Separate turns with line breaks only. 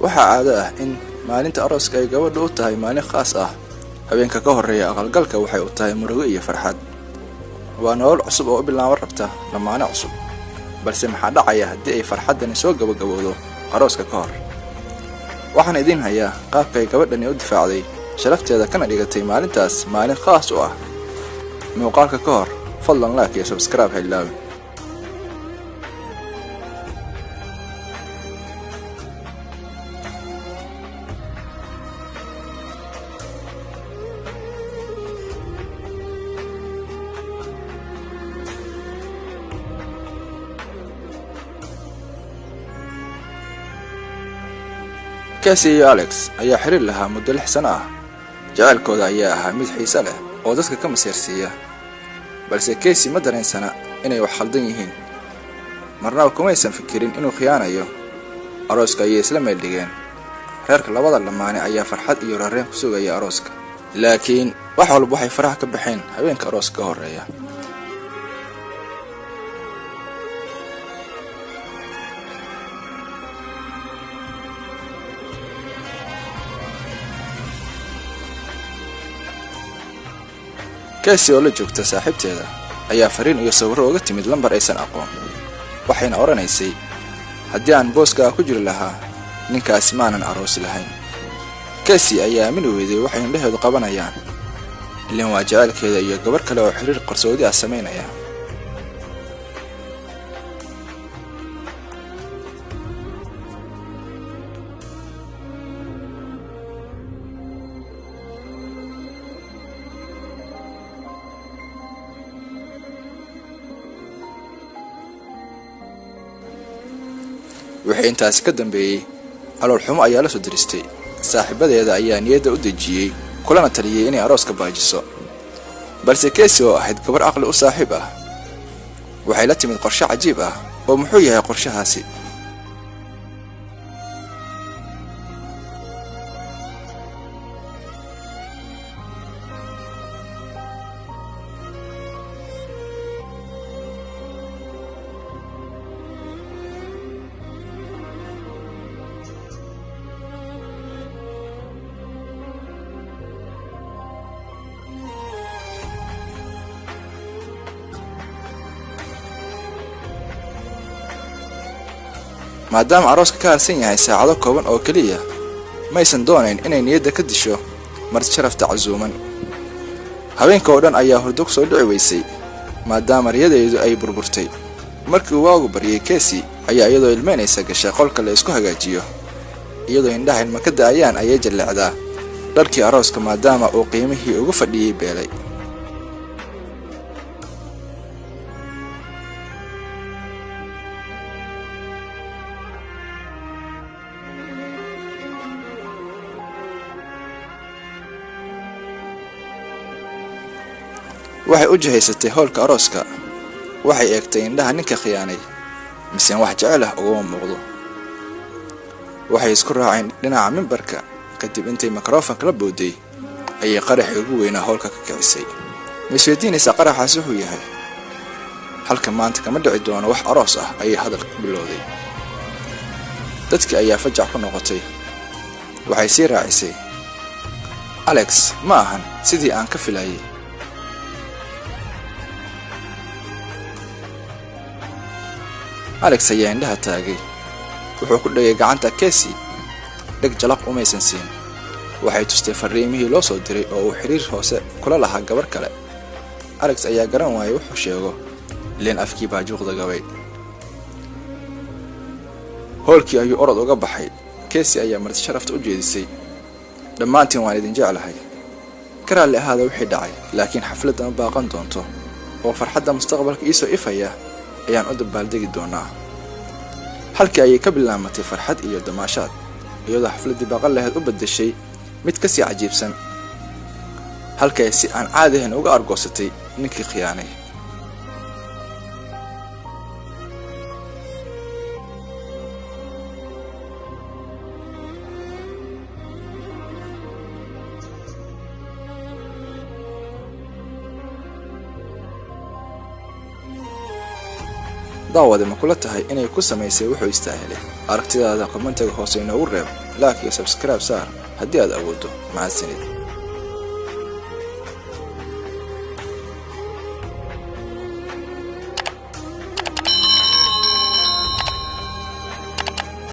waxaa caado ah in maalinta arooska ay gabadhu u tahay maalin khaas ah. habeenka ka horreeya aqalgalka waxay u tahay murugo iyo farxad. waa nolol cusub oo u bilaaban rabta lamaane cusub. balse maxaa dhacaya haddii ay farxaddani soo gabagabowdo arooska ka hor? waxaan idiin hayaa qaabka ay gabadhani u difaacday sharafteeda kana dhigatay maalintaas maalin khaas u ah. muuqaalka ka hor fadlan like iyo subscribe ha ilaawin. Casey iyo Alex ayaa xiriir lahaa muddo 6 sano ah. jacaylkooda ayaa ahaa mid xiiso leh oo dadka ka masiirsiiya. balse Casey ma dareensana inay wax khaldan yihiin. marnaba kumaysan fikirin inuu khiyaanayo. arooska ayay isla meel dhigeen. reerka labada lamaane ayaa farxad iyo rareen ku sugaya arooska. laakiin wax walba waxay faraha ka baxeen habeenka arooska ka horreeya. Casey oo la joogta saaxiibteeda ayaa fariin iyo sawirro uga timid lambar aysan aqoon. waxayna oranaysay haddii aan booska ku jiri lahaa ninkaasi maanan aroos lahayn. Casey ayaa aamin weyday waxay indhaheedu qabanayaan. ileen waa jacaylkeeda iyo gabar kale oo xiriir qarsoodi ah sameynaya. wixii intaas ka dambeeyay calool xumo ayaa la soo diristay. saaxiibadeeda ayaa niyadda u dejiyay kulana taliyay inay arooska baajiso. balse Casey oo ahayd gabar aqli u saaxiib ah waxay la timid qorshe cajiib ah. oo muxuu yahay qorshahaasi? maadaama arooska ka harsan yahay saacado kooban oo kaliya maysan doonayn inay niyadda ka disho marti sharafta casuuman. habeenka oo dhan ayaa hurdo ku soo dhici weysay maadaama riyadeedu ay burburtay. markii uu waagu baryay Casey ayaa iyadoo ilmeynaysa gashay qolka la isku hagaajiyo. iyadoo indhaha ilma ka da'ayaan ayay jalleecdaa dharkii arooska maadaama uu qiimihii ugu fadhiyay beelay. waxay u jihaysatay howlka arooska. waxay eegtay indhaha ninka khiyaanay mise wax jecel ah uga muuqdo. waxay isku raaceen dhinaca mimbarka. kadib intay mikrofoonka la booday ayay qaraxii ugu weynaa howlka ka kicisay. misweydiinaysa qaraxaas wuxuu yahay. halka maanta kama dhici doono wax aroos ah ayay hadalka ku bilowday. dadkii ayaa fajac ku noqotay. waxay sii raacisay Alex ma ahan sidii aan ka filayay. Alex ayaa indhaha taagay. wuxuu ku dhagay gacanta Casey. dheg jalaq umaysan siin. waxay tustay fariimihii loo soo diray oo uu xiriir hoose kula lahaa gabar kale. Alex ayaa garan waayay wuxuu sheego. leen afkii baa juuqda gabay. howlkii ayuu orod uga baxay. Casey ayaa marti sharafta u jeedisay. dhammaantiin waan idin jeclahay. karaalle ahaada wixii dhacay. laakiin xafladda ma baaqan doonto. oo farxadda mustaqbalka iisoo ifaya ayaan u dabaaldegi doonaa. halkii ayay ka bilaamatay farxad iyo damaashaad. iyadoo xafladdii baaqan lahayd u beddeshay mid ka sii cajiibsan. halkay si aan caadi ahayn uga argoosatay ninkii khiyaanay. daawade ma kula tahay inay ku samaysay wuxuu istaahilay? aragtidaada kommentiga hoose inoogu reeb, like iyo subscribe saar haddii aad awooddo. mahadsanid.